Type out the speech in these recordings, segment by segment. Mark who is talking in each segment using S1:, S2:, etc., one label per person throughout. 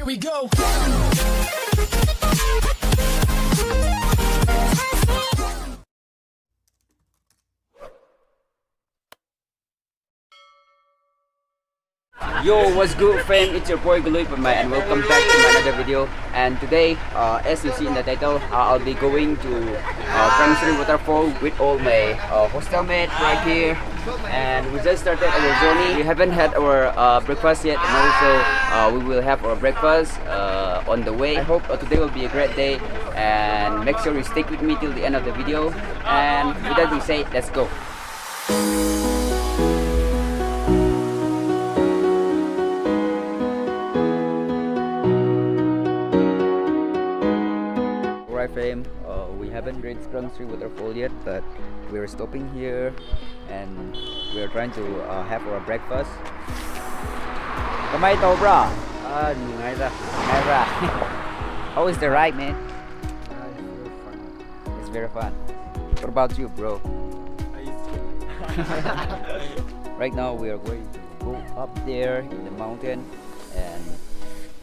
S1: we go.
S2: Yo, what's good fam? It's your boy Galoy and welcome back to another video. And today, as you see in the title, I'll be going to Suri Waterfall with all my hostel mates right here. And we just started our journey. We haven't had our breakfast yet, and also we will have our breakfast on the way. I hope today will be a great day, and make sure you stick with me till the end of the video. And with that being said, let's go. Fame. We haven't reached Suri Waterfall yet, but we're stopping here and we're trying to have our breakfast. Kamay to bro? Ngay ra. How is the ride, man? It's very fun. What about you, bro? Right now we are going to go up there in the mountain and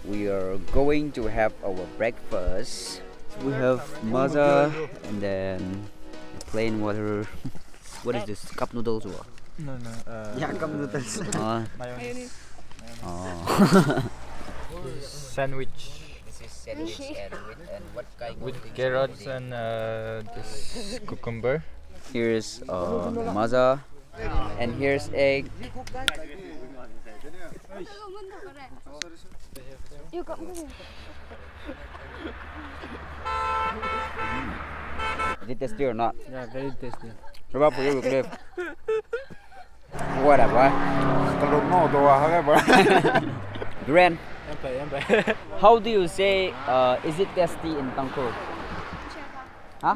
S2: we are going to have our breakfast. We have maza and then plain water. What is this? Cup noodles or?
S3: No.
S2: Yeah, cup noodles.
S3: Mayonnaise.
S2: Oh.
S3: Sandwich.
S2: This is sandwich and what kind
S3: with carrots and this cucumber.
S2: Here's maza and here's egg. Is it tasty or not?
S3: Yeah, very tasty.
S2: What about for you, Cliff? What up, boy? Duran, how do you say is it tasty in Tangkol? Huh?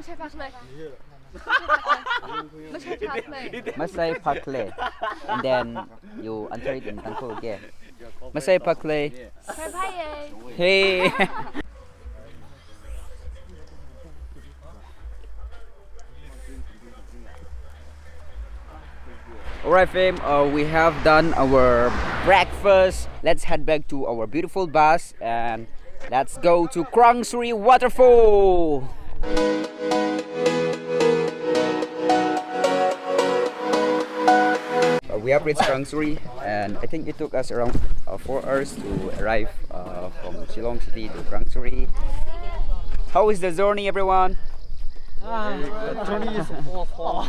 S2: Masay Pakle. And then you answer it in Tangkol again. Masay Pakle. Hey. Alright fam, we have done our breakfast. Let's head back to our beautiful bus and let's go to Suri Waterfall. We have reached Suri and I think it took us around 4 hours to arrive from Shillong City to Suri. How is the journey, everyone?
S3: The journey is awful.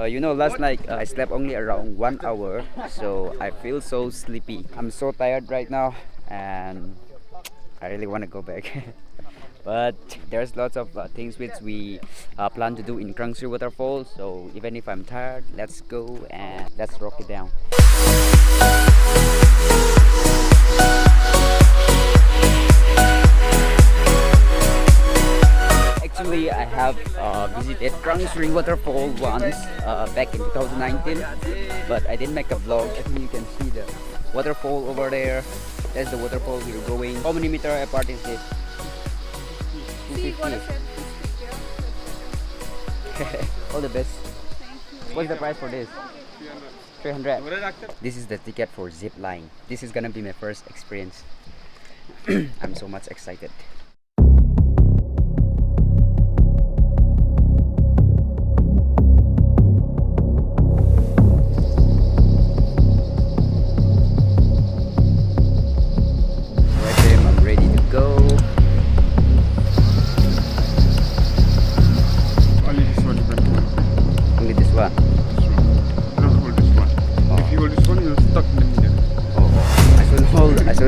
S2: You know, last night I slept only around 1 hour, so I feel so sleepy. I'm so tired right now and I really want to go back. But there's lots of things which we plan to do in Suri Waterfall, so even if I'm tired, let's go and let's rock it down. Actually, I have visited Suri Waterfall once back in 2019, but I didn't make a vlog. I think you can see the waterfall over there. That's the waterfall we're going. How many meters apart is this? 250. All the best. What's the price for this? 300. This is the ticket for zip line. This is gonna be my first experience. I'm so much excited.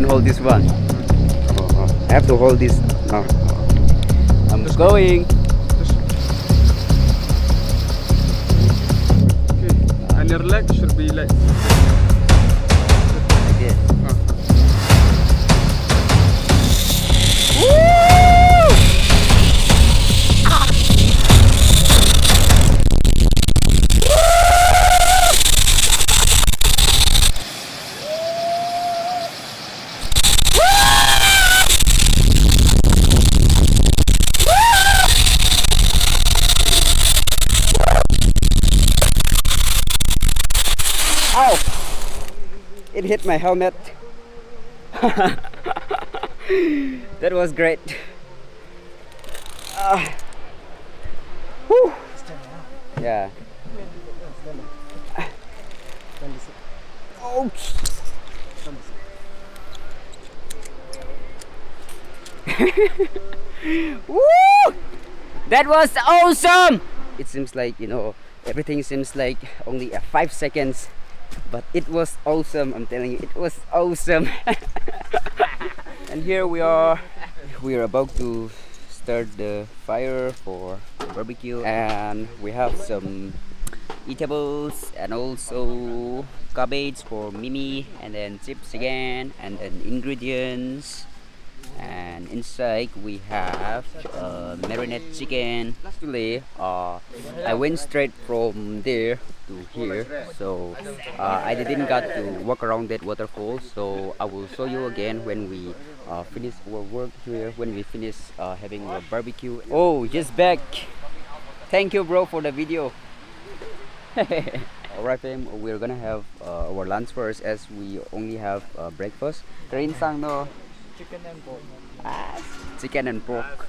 S2: Hold this one. I have to hold this now. I'm going.
S3: Okay. And your leg should be like
S2: this. Ow! It hit my helmet. That was great. Whew. Yeah. Oh. Woo! That was awesome. It seems like, you know, everything seems like only 5 seconds, but it was awesome. I'm telling you, it was awesome. And here we are about to start the fire for barbecue, and we have some eatables and also cabbage for Mimi, and then chips again, and then ingredients. And inside we have marinade chicken. Actually, I went straight from there to here, so I didn't got to walk around that waterfall. So I will show you again when we finish our work here, when we finish having our barbecue. Oh, just back. Thank you, bro, for the video. Alright, fam, we're gonna have our lunch first, as we only have breakfast. Train sang no.
S3: Chicken and pork.
S2: Chicken and pork.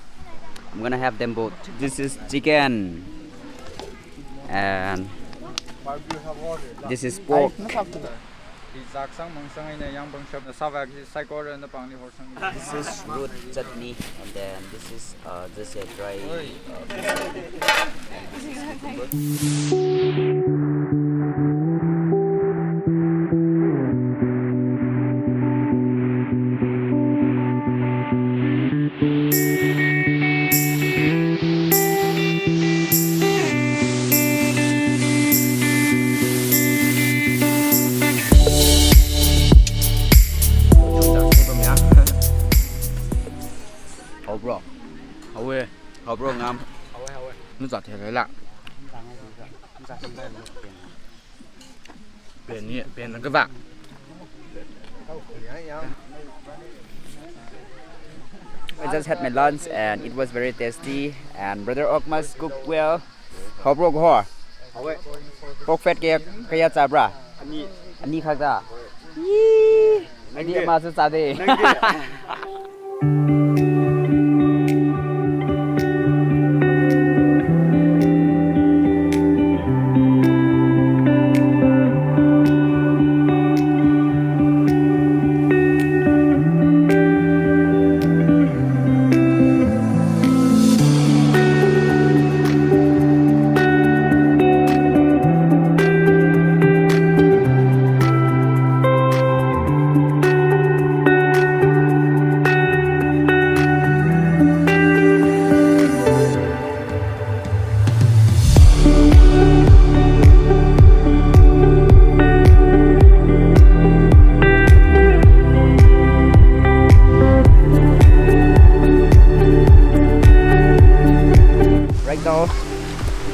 S2: I'm gonna have them both. This is chicken, and this is pork. This is root chutney, and then this is just a dry and this is cucumber. Hậu bro ngon. Nó giọt thì thấy lạ. Biển là cái vạc. I just had my lunch and it was very tasty, and brother Okmas cooked well. Hậu bro có hả? Pork fat kia kaya sabra. Anh đi khác ra. Anh đi mà sao đi.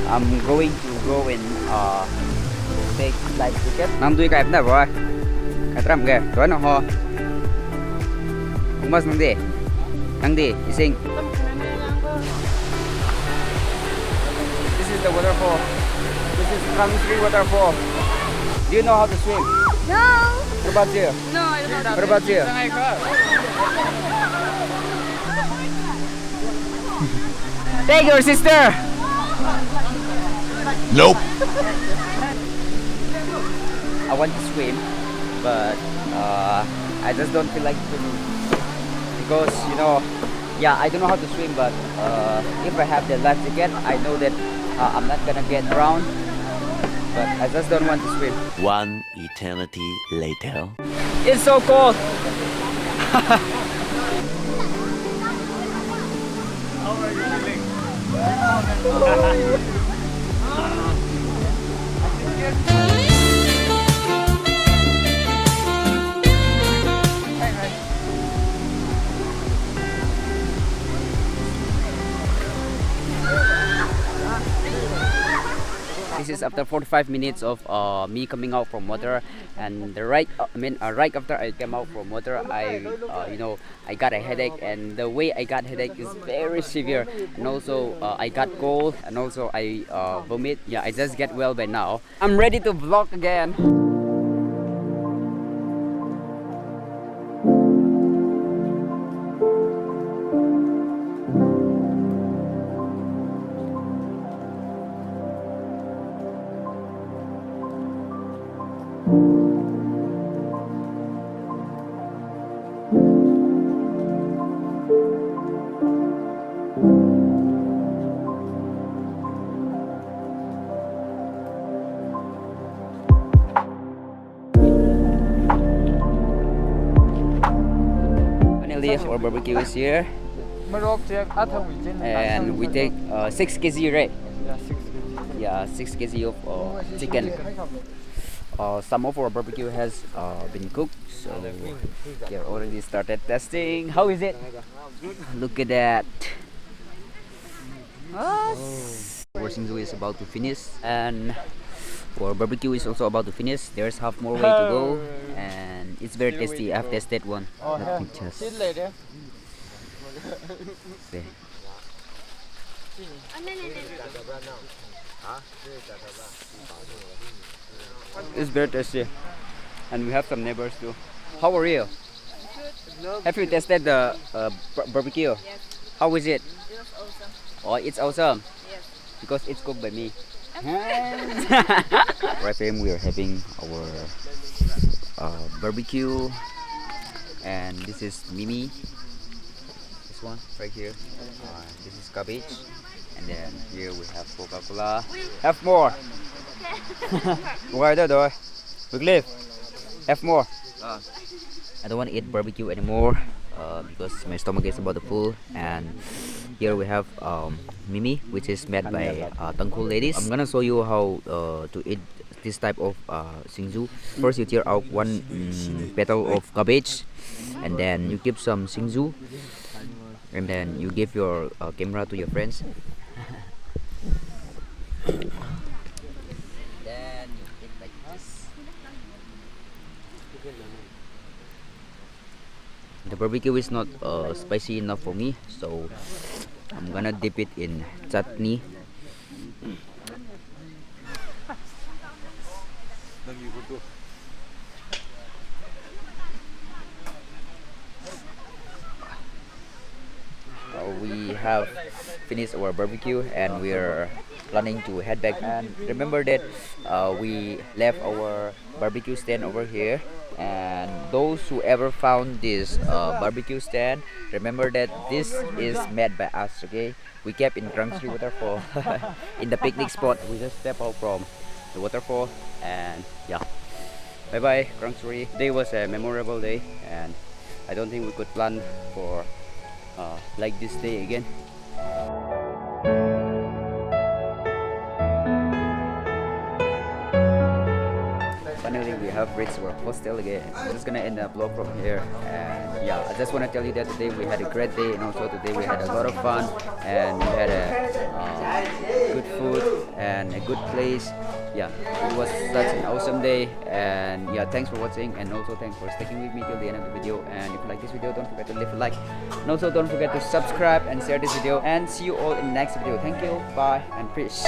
S2: I'm going to go and take flight ticket. Nam tuy cái nào rồi? Cái tram kìa, tối nào ho? Không bao giờ nang đi, ising. This is the waterfall. This is Krang Waterfall. Do you know how to swim?
S1: No.
S2: What about you?
S1: No, I don't know.
S2: What about you? Take your sister.
S4: Nope.
S2: I want to swim, but I just don't feel like swimming because, you know, yeah, I don't know how to swim, but if I have the life jacket, I know that I'm not gonna get drowned, but I just don't want to swim.
S4: One eternity later.
S2: It's so cold.
S3: How are you feeling?
S2: This is after 45 minutes of me coming out from water, and right after I came out from water, I got a headache, and the way I got headache is very severe, and also I got cold, and also I vomit. Yeah, I just get well by now. I'm ready to vlog again. finally our barbecue is here, and we take 6 kg, right? Yeah, 6 kg of chicken. Some of our barbecue has been cooked, so we have already started testing. How is it? Look at that. Our singzu is about to finish, and our barbecue is also about to finish. There's half more way to go, and it's very tasty. I've tasted one. Let me just see. It's very tasty, and we have some neighbors too. How are you? Have you tasted the barbecue?
S1: Yes.
S2: How is it?
S1: It was awesome.
S2: Oh, it's awesome
S1: Yes.
S2: because it's cooked by me. Right, fam, we are having our barbecue, and this is Mimi. This one right here. This is cabbage, and then here we have Coca-Cola. Have more. Ngoài đó rồi. Big leaf. Have more. I don't want to eat barbecue anymore because my stomach is about to full. And here we have Mimi, which is made by Tangkul ladies. I'm gonna show you how to eat this type of singzu. First, you tear out one petal of cabbage, and then you keep some singzu, and then you give your camera to your friends. Then you eat like this. The barbecue is not spicy enough for me, so I'm gonna dip it in chutney. We have finished our barbecue, and we're planning to head back. And remember that we left our barbecue stand over here, and those who ever found this barbecue stand, remember that this is made by us. Okay, we kept in Krang Waterfall in the picnic spot. We just step out from the waterfall, and yeah, bye bye Krang. Today was a memorable day, and I don't think we could plan for like this day again. Finally, we have reached our hostel again. I'm just gonna end the vlog from here, and yeah, I just want to tell you that today we had a great day, and also today we had a lot of fun, and we had a good food and a good place. Yeah, it was such an awesome day, and yeah, thanks for watching, and also thanks for sticking with me till the end of the video. And if you like this video, don't forget to leave a like, and also don't forget to subscribe and share this video, and see you all in the next video. Thank you, bye, and peace.